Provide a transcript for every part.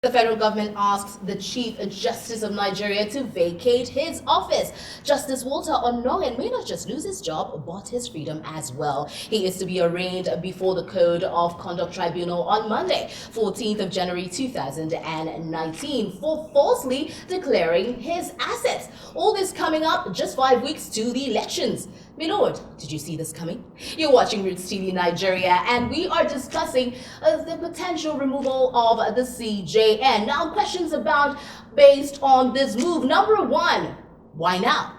The federal government asks the Chief Justice of Nigeria to vacate his office. Justice Walter Onnoghen may not just lose his job, but his freedom as well. He is to be arraigned before the Code of Conduct Tribunal on Monday, 14th of January 2019, for falsely declaring his assets. All this coming up just 5 weeks to the elections. My lord, did you see this coming? You're watching Roots TV Nigeria, and we are discussing the potential removal of the CJN. Now, questions based on this move. Number one, why now?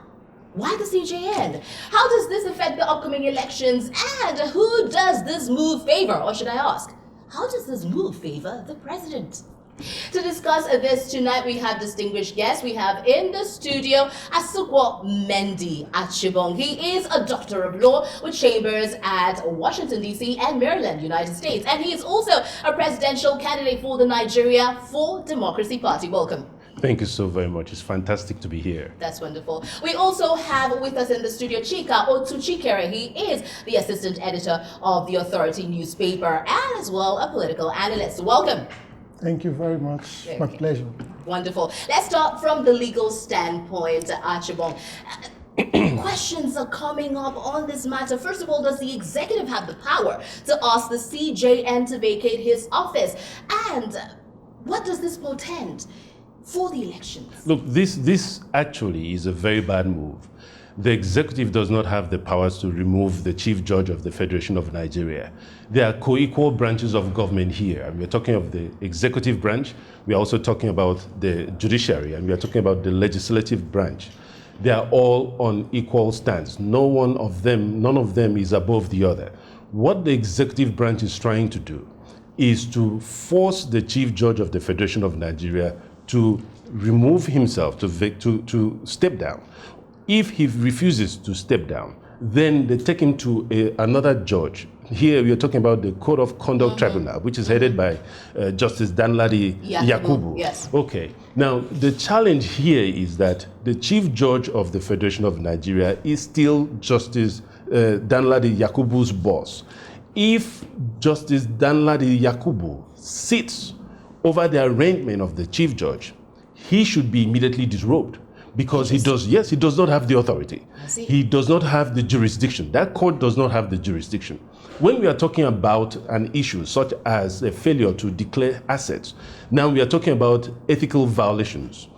Why the CJN? How does this affect the upcoming elections? And who does this move favor? Or should I ask, how does this move favor the president? To discuss this tonight, we have distinguished guests. We have in the studio Asukwo Mendy Achibong. He is a doctor of law with chambers at Washington, D.C. and Maryland, United States. And he is also a presidential candidate for the Nigeria for Democracy Party. Welcome. Thank you so very much. It's fantastic to be here. That's wonderful. We also have with us in the studio Chika Otuchikere. He is the assistant editor of the Authority newspaper and as well a political analyst. Welcome. Thank you very much. Okay. My pleasure. Wonderful. Let's start from the legal standpoint, Achibong. Questions are coming up on this matter. First of all, does the executive have the power to ask the CJN to vacate his office? And what does this portend for the elections? Look, this actually is a very bad move. The executive does not have the powers to remove the chief judge of the Federation of Nigeria. There are co-equal branches of government here. And we're talking of the executive branch. We're also talking about the judiciary, and we're talking about the legislative branch. They are all on equal stands. None of them is above the other. What the executive branch is trying to do is to force the chief judge of the Federation of Nigeria to remove himself, to step down. If he refuses to step down, then they take him to another judge. Here we are talking about the Code of Conduct Tribunal, which is headed by Justice Danladi Yakubu. Yes. Okay. Now, the challenge here is that the Chief Judge of the Federation of Nigeria is still Justice Danladi Yakubu's boss. If Justice Danladi Yakubu sits over the arraignment of the Chief Judge, he should be immediately disrobed. Because he does not have the authority. He does not have the jurisdiction. That court does not have the jurisdiction. When we are talking about an issue such as a failure to declare assets, now we are talking about ethical violations.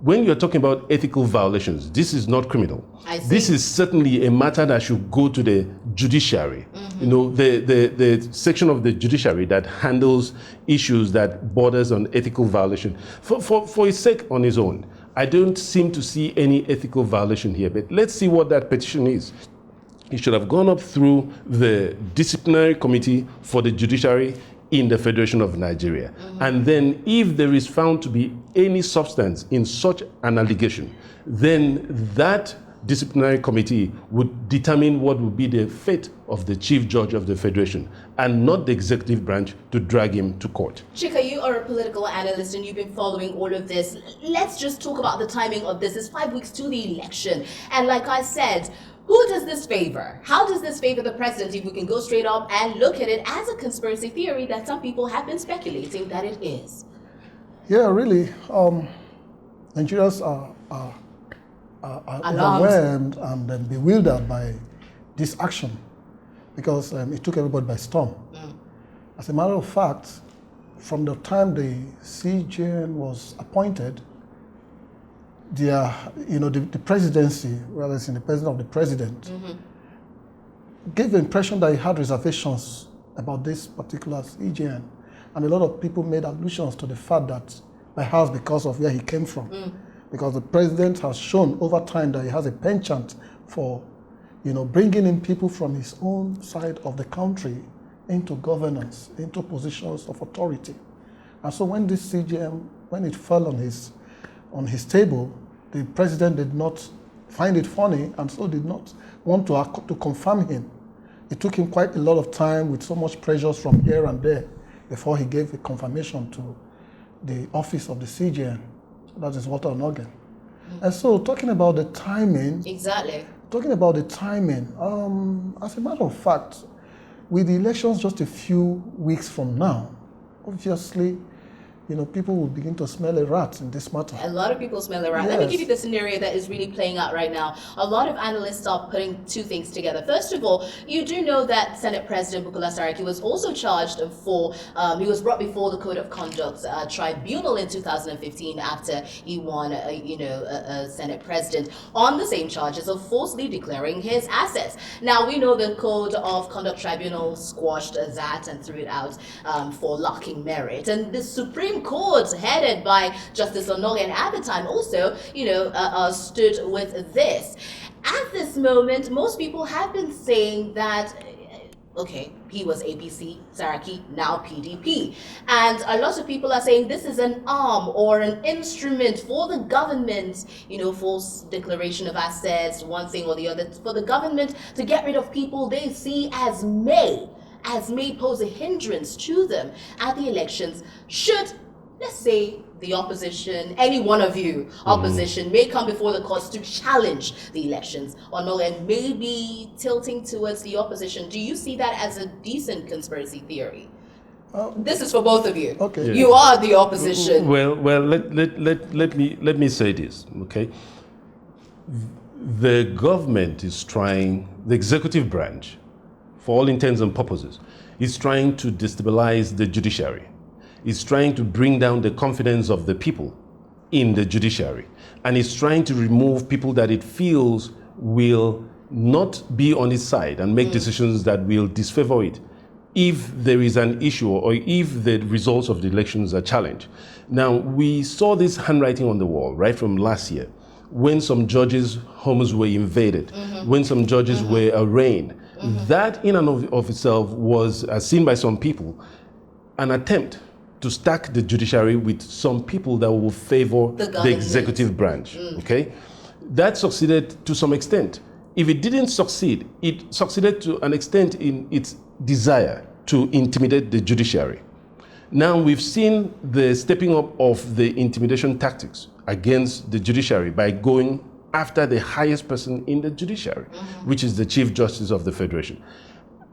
When you are talking about ethical violations, this is not criminal. This is certainly a matter that should go to the judiciary. You know, the section of the judiciary that handles issues that borders on ethical violation. For his sake on his own, I don't seem to see any ethical violation here, but let's see what that petition is. It should have gone up through the disciplinary committee for the judiciary in the Federation of Nigeria. And then if there is found to be any substance in such an allegation, then that disciplinary committee would determine what would be the fate of the chief judge of the Federation and not the executive branch to drag him to court. Chika, you are a political analyst and you've been following all of this. Let's just talk about the timing of this. It's 5 weeks to the election. And like I said, who does this favor? How does this favor the president if we can go straight up and look at it as a conspiracy theory that some people have been speculating that it is? Yeah, really. Nigerians are overwhelmed and bewildered by this action because it took everybody by storm. As a matter of fact, from the time the CJN was appointed, the presidency, rather than the president of the president, gave the impression that he had reservations about this particular CJN. And a lot of people made allusions to the fact that perhaps because of where he came from, because the president has shown over time that he has a penchant for, bringing in people from his own side of the country into governance, into positions of authority. And so when this CJN, when it fell on his table, the president did not find it funny and so did not want to confirm him. It took him quite a lot of time with so much pressures from here and there before he gave a confirmation to the office of the CJN. That is Walter Onnoghen. And so talking about the timing. Exactly. Talking about the timing, as a matter of fact, with the elections just a few weeks from now, obviously, people will begin to smell a rat in this matter. A lot of people smell it right. Let me Yes. give you the scenario that is really playing out right now. A lot of analysts are putting two things together. First of all, you do know that Senate President Bukola Saraki was also charged for, he was brought before the Code of Conduct Tribunal in 2015 after he won, a Senate President on the same charges of falsely declaring his assets. Now, we know the Code of Conduct Tribunal squashed that and threw it out for lacking merit. And the Supreme Court, headed by Justice Onogen at the time, also, stood with this. At this moment, most people have been saying that, okay, he was APC, Saraki, now PDP. And a lot of people are saying this is an arm or an instrument for the government, false declaration of assets, one thing or the other, for the government to get rid of people they see as may pose a hindrance to them at the elections. Should, let's say, the opposition, any one of you, opposition, may come before the courts to challenge the elections or no, and maybe tilting towards the opposition. Do you see that as a decent conspiracy theory? This is for both of you. Okay. Yeah. You are the opposition. Well, let me say this, okay? The government is trying, the executive branch, for all intents and purposes, is trying to destabilize the judiciary. It's trying to bring down the confidence of the people in the judiciary. And it's trying to remove people that it feels will not be on its side and make decisions that will disfavor it if there is an issue or if the results of the elections are challenged. Now, we saw this handwriting on the wall right from last year when some judges' homes were invaded, when some judges were arraigned. That in and of itself was, as seen by some people, an attempt to stack the judiciary with some people that will favor the executive branch, okay? That succeeded to some extent. If it didn't succeed, it succeeded to an extent in its desire to intimidate the judiciary. Now we've seen the stepping up of the intimidation tactics against the judiciary by going after the highest person in the judiciary, which is the Chief Justice of the Federation.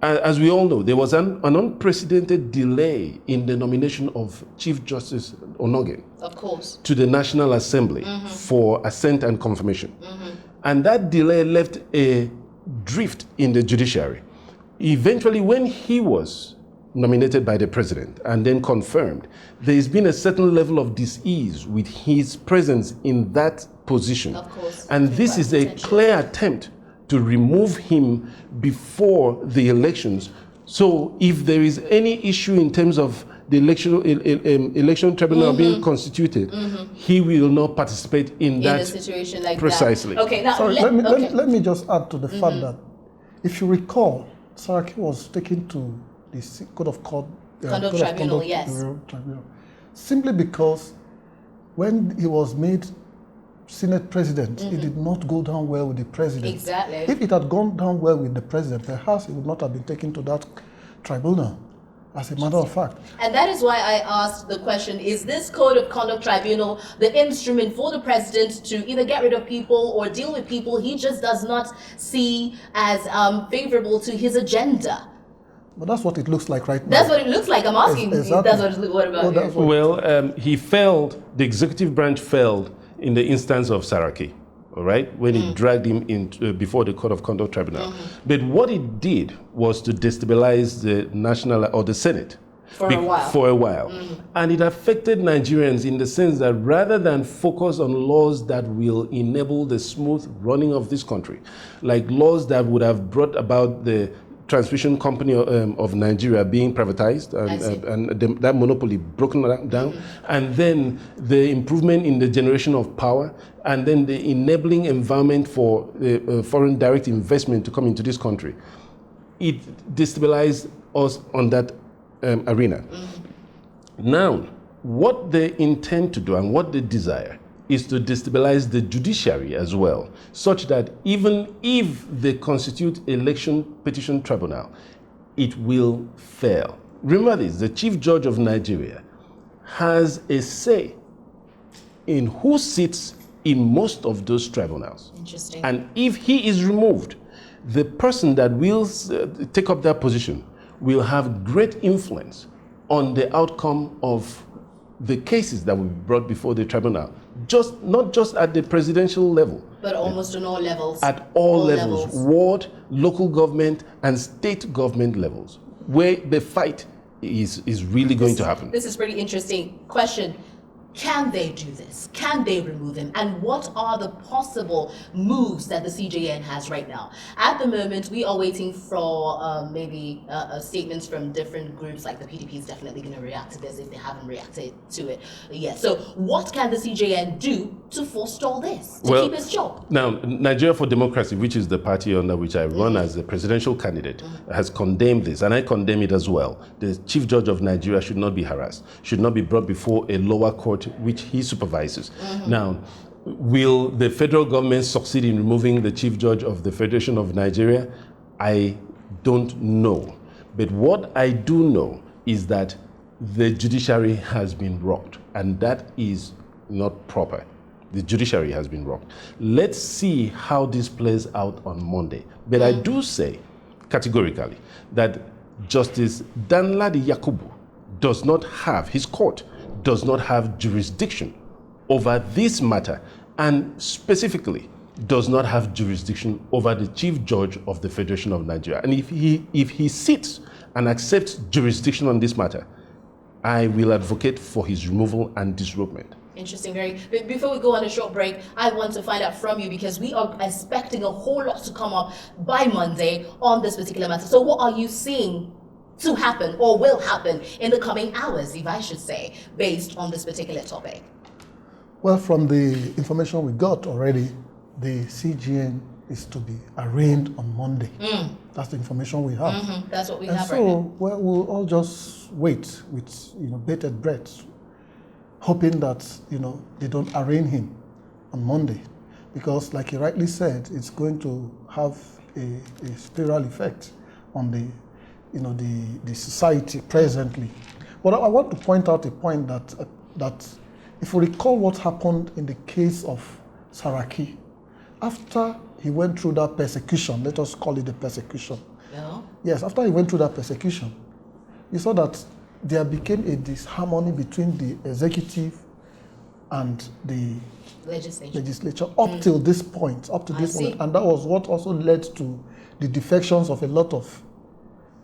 As we all know, there was an unprecedented delay in the nomination of Chief Justice Onogen, Of course. to the National Assembly for assent and confirmation. And that delay left a drift in the judiciary. Eventually, when he was nominated by the president and then confirmed, there's been a certain level of dis-ease with his presence in that position. Of course. And this is a clear attempt to remove him before the elections. So if there is any issue in terms of the election tribunal being constituted, he will not participate in that. In a situation like precisely. that. Okay, now Sorry, let me just add to the fact that, if you recall, Saraki was taken to the Code of Conduct Tribunal, yes. Tribunal, simply because when he was made Senate President, it did not go down well with the President. Exactly. If it had gone down well with the President, perhaps he would not have been taken to that tribunal, as a matter of fact. And that is why I asked the question, is this Code of Conduct Tribunal the instrument for the president to either get rid of people or deal with people he just does not see as favorable to his agenda? But that's what it looks like right now. That's what it looks like. I'm asking. Exactly. What about that's you? what- Well, he failed, the executive branch failed in the instance of Saraki, all right, when it dragged him in before the Code of Conduct Tribunal. But what it did was to destabilize the national or the Senate For a while. For a while. And it affected Nigerians in the sense that rather than focus on laws that will enable the smooth running of this country, like laws that would have brought about the transmission company of Nigeria being privatized and that monopoly broken down, and then the improvement in the generation of power, and then the enabling environment for foreign direct investment to come into this country. It destabilized us on that arena. Now, what they intend to do and what they desire is to destabilize the judiciary as well, such that even if they constitute election petition tribunal, it will fail. Remember this, the Chief Judge of Nigeria has a say in who sits in most of those tribunals. Interesting. And if he is removed, the person that will take up that position will have great influence on the outcome of the cases that will be brought before the tribunal, not just at the presidential level, but almost on all levels. At all levels, ward, local government, and state government levels, where the fight is really going to happen. This is pretty interesting. Question. Can they do this? Can they remove him? And what are the possible moves that the CJN has right now? At the moment, we are waiting for maybe statements from different groups, like the PDP is definitely going to react to this if they haven't reacted to it yet. So what can the CJN do to forestall this, to keep his job? Now, Nigeria for Democracy, which is the party under which I run as a presidential candidate, has condemned this, and I condemn it as well. The Chief Judge of Nigeria should not be harassed, should not be brought before a lower court which he supervises. Now, will the federal government succeed in removing the Chief Judge of the Federation of Nigeria? I don't know. But what I do know is that the judiciary has been rocked, and that is not proper. The judiciary has been rocked. Let's see how this plays out on Monday. But I do say categorically that Justice Danladi Yakubu does not have, his court does not have jurisdiction over this matter, and specifically does not have jurisdiction over the Chief Judge of the Federation of Nigeria. And if he sits and accepts jurisdiction on this matter, I will advocate for his removal and disrobement. Interesting. But before we go on a short break, I want to find out from you, because we are expecting a whole lot to come up by Monday on this particular matter. So what are you seeing to happen, or will happen in the coming hours, if I should say, based on this particular topic? Well, from the information we got already, the CJN is to be arraigned on Monday. That's the information we have. That's what we and have so, right now. well, we'll all just wait with bated breath, hoping that they don't arraign him on Monday, because, like you rightly said, it's going to have a spiral effect on the society presently. But I want to point out a point that if we recall what happened in the case of Saraki, after he went through that persecution, let us call it a persecution. Yeah. Yes, after he went through that persecution, you saw that there became a disharmony between the executive and the legislature up till this point, and that was what also led to the defections of a lot of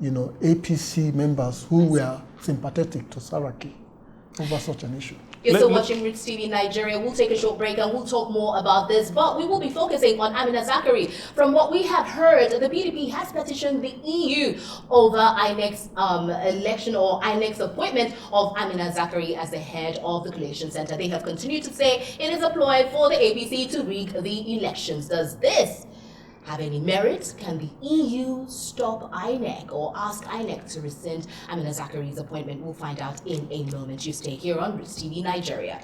APC members who were sympathetic to Saraki over such an issue. You're still watching Roots TV Nigeria. We'll take a short break and we'll talk more about this, but we will be focusing on Amina Zachary. From what we have heard, the PDP has petitioned the EU over INEC's election, or INEC's appointment of Amina Zachary as the head of the Collation Center. They have continued to say it is a ploy for the APC to rig the elections. Does this have any merit? Can the EU stop INEC or ask INEC to rescind Amina Zachary's appointment? We'll find out in a moment. You stay here on Roots TV Nigeria.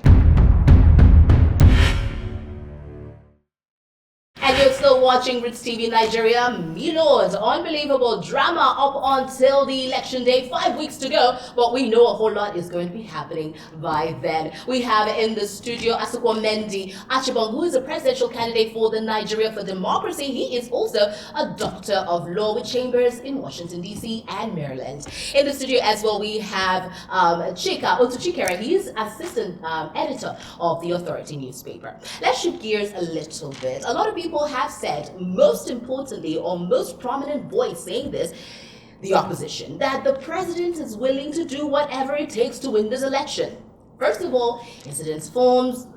And you're still watching Roots TV Nigeria. Milord, unbelievable drama up until the election day, 5 weeks to go, but we know a whole lot is going to be happening by then. We have in the studio Asukwa Mendi Achibong, who is a presidential candidate for the Nigeria for Democracy. He is also a doctor of law with chambers in Washington, D.C. and Maryland. In the studio as well, we have Chika Otuchikere. He is assistant editor of the Authority newspaper. Let's shift gears a little bit. A lot of people have said, most importantly, or most prominent voice saying this, the opposition, that the president is willing to do whatever it takes to win this election. First of all, incidents forms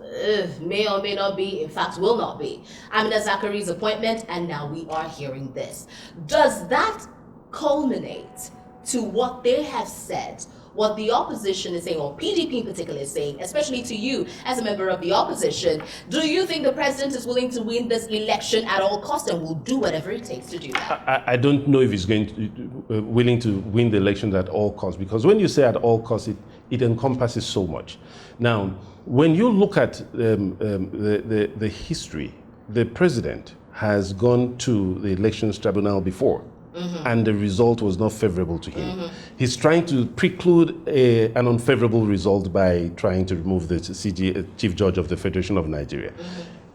may or may not be, in fact will not be, Amina Zachary's appointment, and now we are hearing this. Does that culminate to what they have said, what the opposition is saying, or PDP in particular is saying, especially to you as a member of the opposition? Do you think the president is willing to win this election at all costs and will do whatever it takes to do that? I don't know if he's going to willing to win the election at all costs, because when you say at all costs, it encompasses so much. Now, when you look at the history, the president has gone to the elections tribunal before. And the result was not favorable to him. He's trying to preclude an unfavorable result by trying to remove the Chief Judge of the Federation of Nigeria.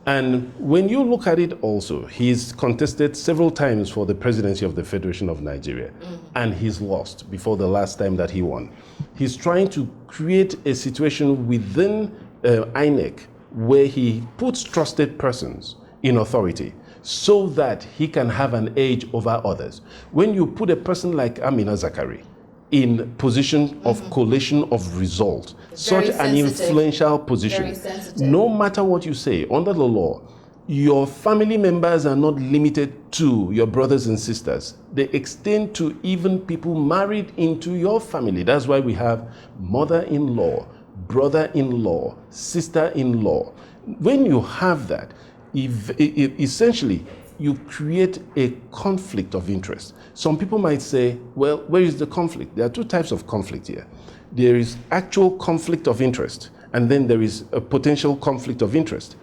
And when you look at it also, he's contested several times for the presidency of the Federation of Nigeria, and he's lost before the last time that he won. He's trying to create a situation within INEC where he puts trusted persons in authority so that he can have an edge over others. When you put a person like Amina Zakari in position of collation of result, such an influential position, no matter what you say, under the law, your family members are not limited to your brothers and sisters. They extend to even people married into your family. That's why we have mother-in-law, brother-in-law, sister-in-law. When you have that, essentially, you create a conflict of interest. Some people might say, well, where is the conflict? There are two types of conflict here. There is actual conflict of interest, and then there is a potential conflict of interest.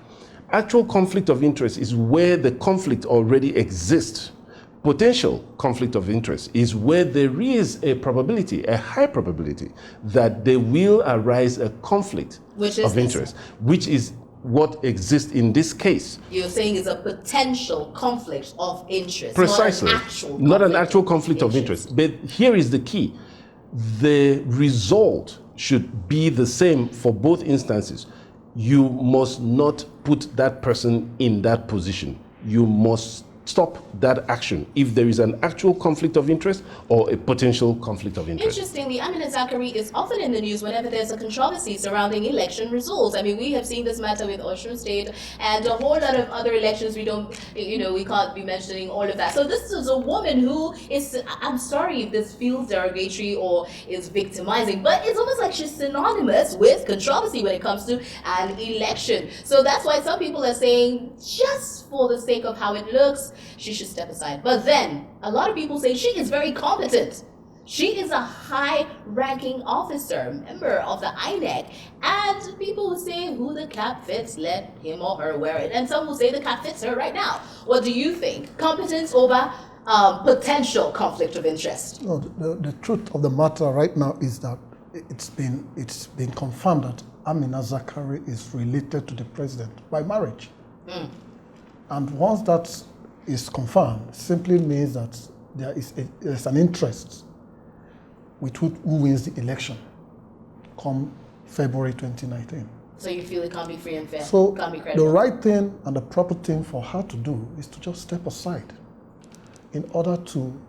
Actual conflict of interest is where the conflict already exists. Potential conflict of interest is where there is a probability, a high probability, that there will arise a conflict of interest, which is what exists in this case. You're saying it's a potential conflict of interest. Precisely. Not an actual conflict of interest. But here is the key. The result should be the same for both instances. You must not put that person in that position. You must stop that action if there is an actual conflict of interest or a potential conflict of interest. Interestingly, Amina Zakari is often in the news whenever there's a controversy surrounding election results. I mean, we have seen this matter with Osun State and a whole lot of other elections. We don't, we can't be mentioning all of that. So this is a woman who is, I'm sorry if this feels derogatory or is victimizing, but it's almost like she's synonymous with controversy when it comes to an election. So that's why some people are saying, just for the sake of how it looks, she should step aside. But then a lot of people say she is very competent. She is a high-ranking officer, member of the INEC, and people will say who the cap fits, let him or her wear it. And some will say the cap fits her right now. What do you think? Competence over potential conflict of interest? No, the truth of the matter right now is that it's been confirmed that Amina Zakari is related to the president by marriage. And once that is confirmed, simply means that there's an interest with who wins the election come February 2019. So you feel it can't be free and fair, so can't be credible? The right thing and the proper thing for her to do is to just step aside in order to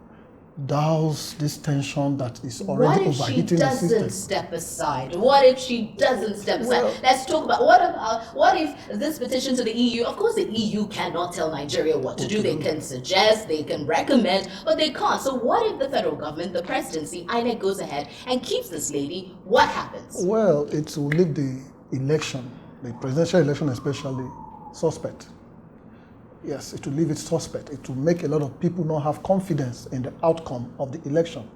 douse this tension that is already overheating the system. What if she doesn't step aside? What if she doesn't step aside? Well, let's talk about what if this petition to the EU, of course the EU cannot tell Nigeria what to do. They can suggest, they can recommend, but they can't. So what if the federal government, the presidency, INEC goes ahead and keeps this lady? What happens? Well, it will leave the election, the presidential election especially, suspect. Yes, it will leave it suspect. It will make a lot of people not have confidence in the outcome of the election,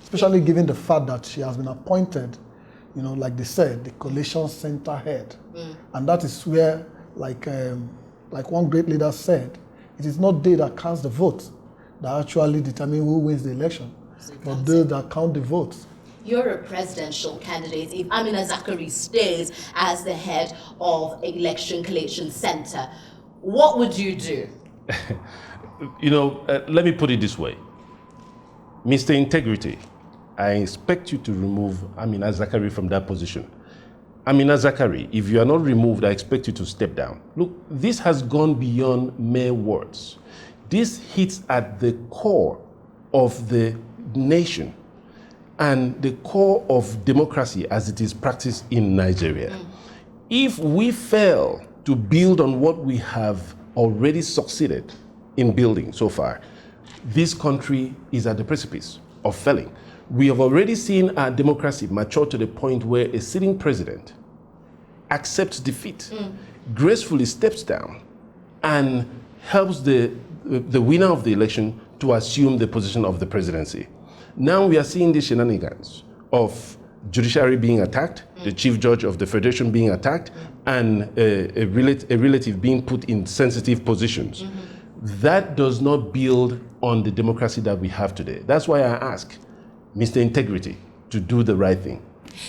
especially given the fact that she has been appointed, like they said, the coalition center head. And that is where, like one great leader said, it is not they that cast the vote that actually determine who wins the election, but they that count the votes. You're a presidential candidate. If Amina Zakari stays as the head of Election Collation Center, what would you do? Let me put it this way. Mr. Integrity, I expect you to remove Amina Zakari from that position. Amina Zakari, if you are not removed, I expect you to step down. Look, this has gone beyond mere words. This hits at the core of the nation and the core of democracy as it is practiced in Nigeria. If we fail to build on what we have already succeeded in building so far, this country is at the precipice of failing. We have already seen our democracy mature to the point where a sitting president accepts defeat, gracefully steps down, and helps the winner of the election to assume the position of the presidency. Now we are seeing the shenanigans of judiciary being attacked, the chief judge of the federation being attacked, and a relative being put in sensitive positions. That does not build on the democracy that we have today. That's why I ask Mr. Integrity to do the right thing.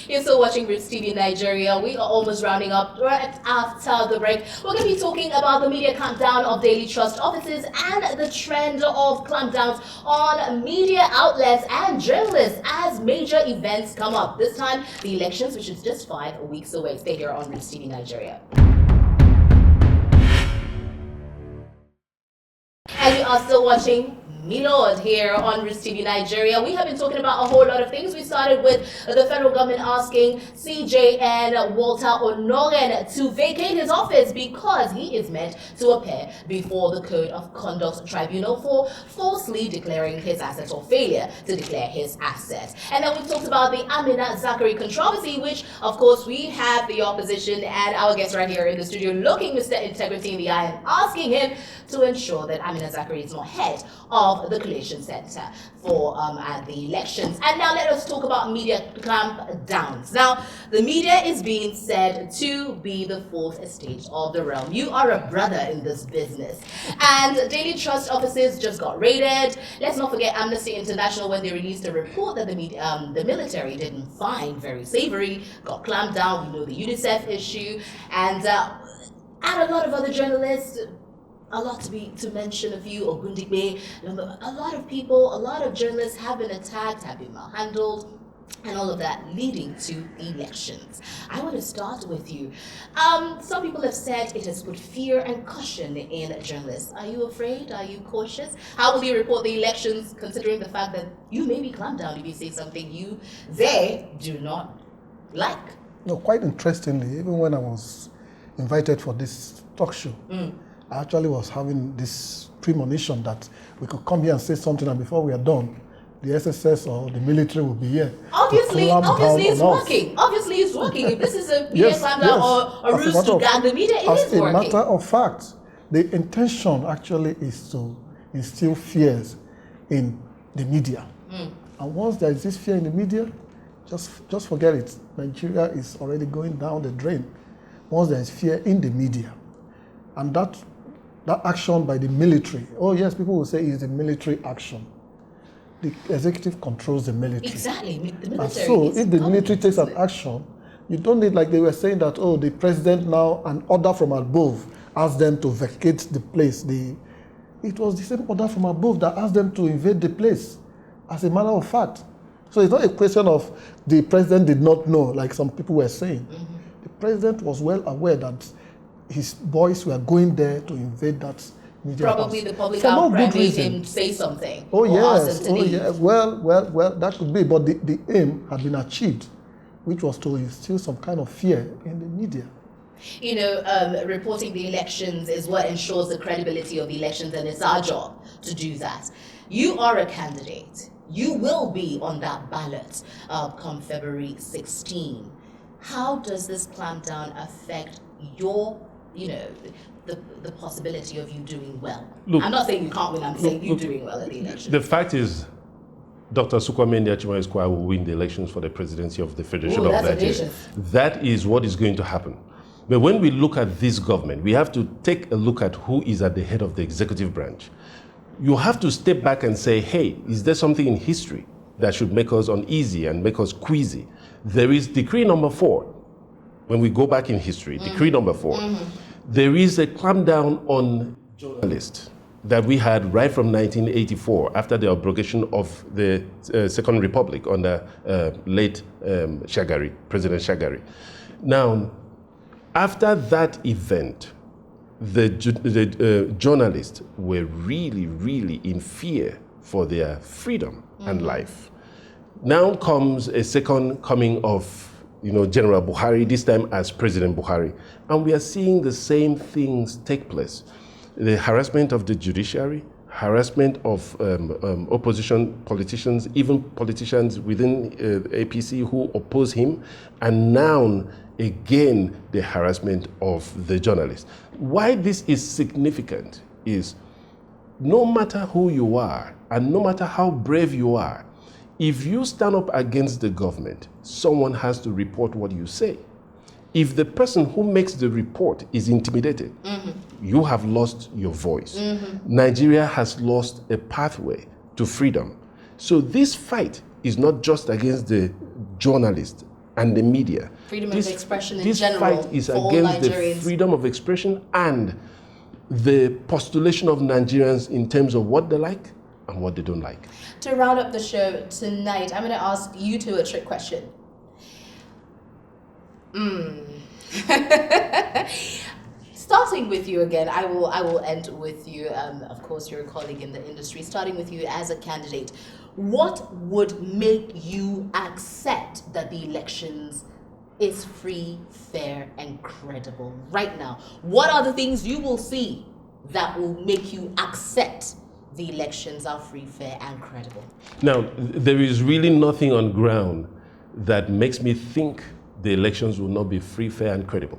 You're still watching Roots TV Nigeria. We are almost rounding up right after the break. We're going to be talking about the media clampdown of Daily Trust offices and the trend of clampdowns on media outlets and journalists as major events come up. This time, the elections, which is just 5 weeks away. Stay here on Roots TV Nigeria. And you are still watching Milord here on Roots TV Nigeria. We have been talking about a whole lot of things. We started with the federal government asking CJN Walter Onoren to vacate his office because he is meant to appear before the Code of Conduct Tribunal for falsely declaring his assets or failure to declare his assets. And then we talked about the Amina Zachary controversy, which of course we have the opposition and our guest right here in the studio looking Mr. Integrity in the eye and asking him to ensure that Amina Zachary is not head of the Collation Center for the elections. And now let us talk about media clampdowns. Now, the media is being said to be the fourth estate of the realm. You are a brother in this business. And Daily Trust offices just got raided. Let's not forget Amnesty International, when they released a report that the military didn't find very savory, got clamped down. We know the UNICEF issue. And a lot of other journalists, a lot to mention a few, Ogundigbe, a lot of people, a lot of journalists have been attacked, have been malhandled, and all of that leading to elections. I want to start with you. Some people have said it has put fear and caution in journalists. Are you afraid? Are you cautious? How will you report the elections, considering the fact that you may be clamped down if you say something they do not like? No, quite interestingly, even when I was invited for this talk show, I actually was having this premonition that we could come here and say something, and before we are done, the SSS or the military will be here. Obviously it's working. Obviously it's working. If this is a media clampdown or a ruse to gag the media, it is working. As a matter of fact, the intention actually is to instill fears in the media. And once there is this fear in the media, just forget it. Nigeria is already going down the drain. Once there is fear in the media, and that action by the military, oh yes, people will say it's a military action. The executive controls the military. Exactly, the military. And so if the military takes an action, you don't need, like they were saying that, oh, the president now, an order from above asked them to vacate the place. It was the same order from above that asked them to invade the place, as a matter of fact. So it's not a question of the president did not know, like some people were saying. The president was well aware that his boys were going there to invade that media Probably house. the public For no outcry good made reason. him say something. Oh or ask yes, him to leave. yeah. Well, that could be. But the aim had been achieved, which was to instill some kind of fear in the media. You know, reporting the elections is what ensures the credibility of the elections, and it's our job to do that. You are a candidate. You will be on that ballot come February 16. How does this clampdown affect your, the possibility of you doing well? Look, I'm not saying you can't win, I'm saying you doing well at the election. The fact is, Dr. Sukwame Nkrumah will win the elections for the presidency of the Federation of Nigeria. That is what is going to happen. But when we look at this government, we have to take a look at who is at the head of the executive branch. You have to step back and say, hey, is there something in history that should make us uneasy and make us queasy? There is decree number 4. When we go back in history, decree number 4, there is a clampdown on journalists that we had right from 1984 after the abrogation of the Second Republic under late Shagari, President Shagari. Now, after that event, the journalists were really, really in fear for their freedom and life. Now comes a second coming of General Buhari, this time as President Buhari. And we are seeing the same things take place. The harassment of the judiciary, harassment of opposition politicians, even politicians within APC who oppose him, and now again the harassment of the journalists. Why this is significant is no matter who you are and no matter how brave you are, if you stand up against the government, someone has to report what you say. If the person who makes the report is intimidated, you have lost your voice. Nigeria has lost a pathway to freedom. So this fight is not just against the journalists and the media. Freedom of expression in this general fight is for all against the Nigerians. freedom of expression and the postulation of Nigerians in terms of what they like and what they don't like. To round up the show tonight, I'm going to ask you two a trick question. Starting with you again, I will end with you. Of course, you're a colleague in the industry. Starting with you as a candidate, what would make you accept that the elections is free, fair, and credible right now? What are the things you will see that will make you accept the elections are free, fair, and credible? Now, there is really nothing on ground that makes me think the elections will not be free, fair, and credible.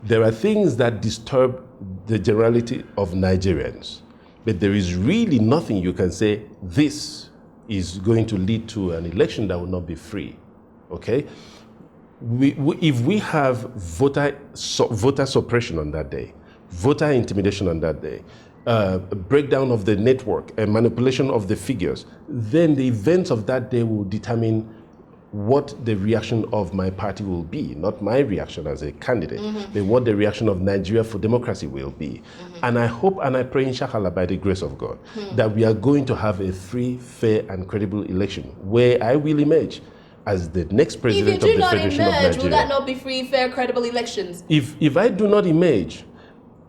There are things that disturb the generality of Nigerians, but there is really nothing you can say this is going to lead to an election that will not be free. Okay? If we have voter suppression on that day, voter intimidation on that day, breakdown of the network and manipulation of the figures, then the events of that day will determine what the reaction of my party will be, not my reaction as a candidate, but what the reaction of Nigeria for democracy will be. And I hope and I pray, inshallah, by the grace of God, that we are going to have a free, fair, and credible election where I will emerge as the next president of the Federation of Nigeria. Will that not be free, fair, credible elections? If I do not emerge,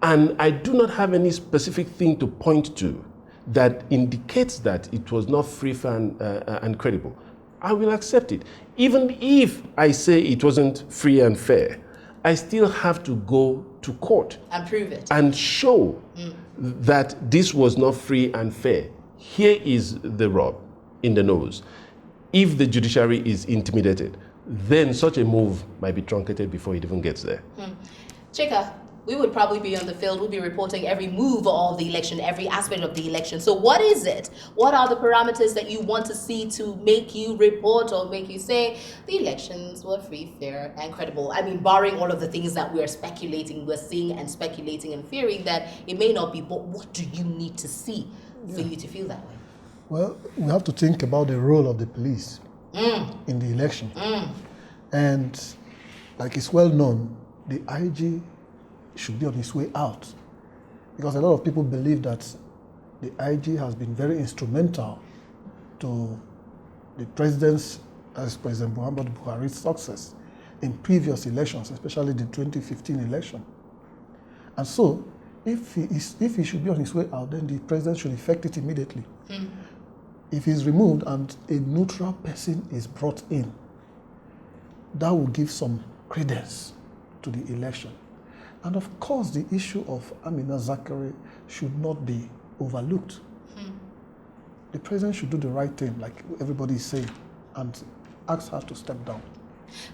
and I do not have any specific thing to point to that indicates that it was not free, fair, and credible, I will accept it. Even if I say it wasn't free and fair, I still have to go to court and prove it and show that this was not free and fair. Here is the rub in the nose. If the judiciary is intimidated, then such a move might be truncated before it even gets there. Chika, we would probably be on the field. We'll be reporting every move of the election, every aspect of the election. So what is it? What are the parameters that you want to see to make you report or make you say the elections were free, fair, and credible? I mean, barring all of the things that we're seeing and speculating and fearing that it may not be, but what do you need to see for you to feel that way? Well, we have to think about the role of the police in the election. And like it's well known, the IG should be on his way out, because a lot of people believe that the IG has been very instrumental to the president's, as President Muhammadu Buhari's success in previous elections, especially the 2015 election. And so, if he should be on his way out, then the president should effect it immediately. If he's removed and a neutral person is brought in, that will give some credence to the election. And of course, the issue of Amina Zachary should not be overlooked. The president should do the right thing, like everybody is saying, and ask her to step down.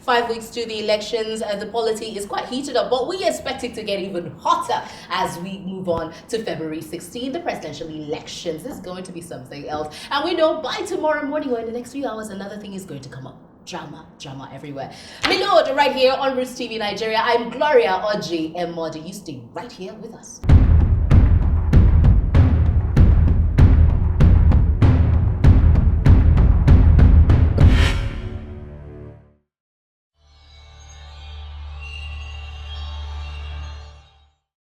5 weeks to the elections, the polity is quite heated up, but we expect it to get even hotter as we move on to February 16, the presidential elections. This is going to be something else. And we know by tomorrow morning or in the next few hours, another thing is going to come up. Drama everywhere. Milord, right here on Roots TV Nigeria. I'm Gloria Oji Emodi. You stay right here with us.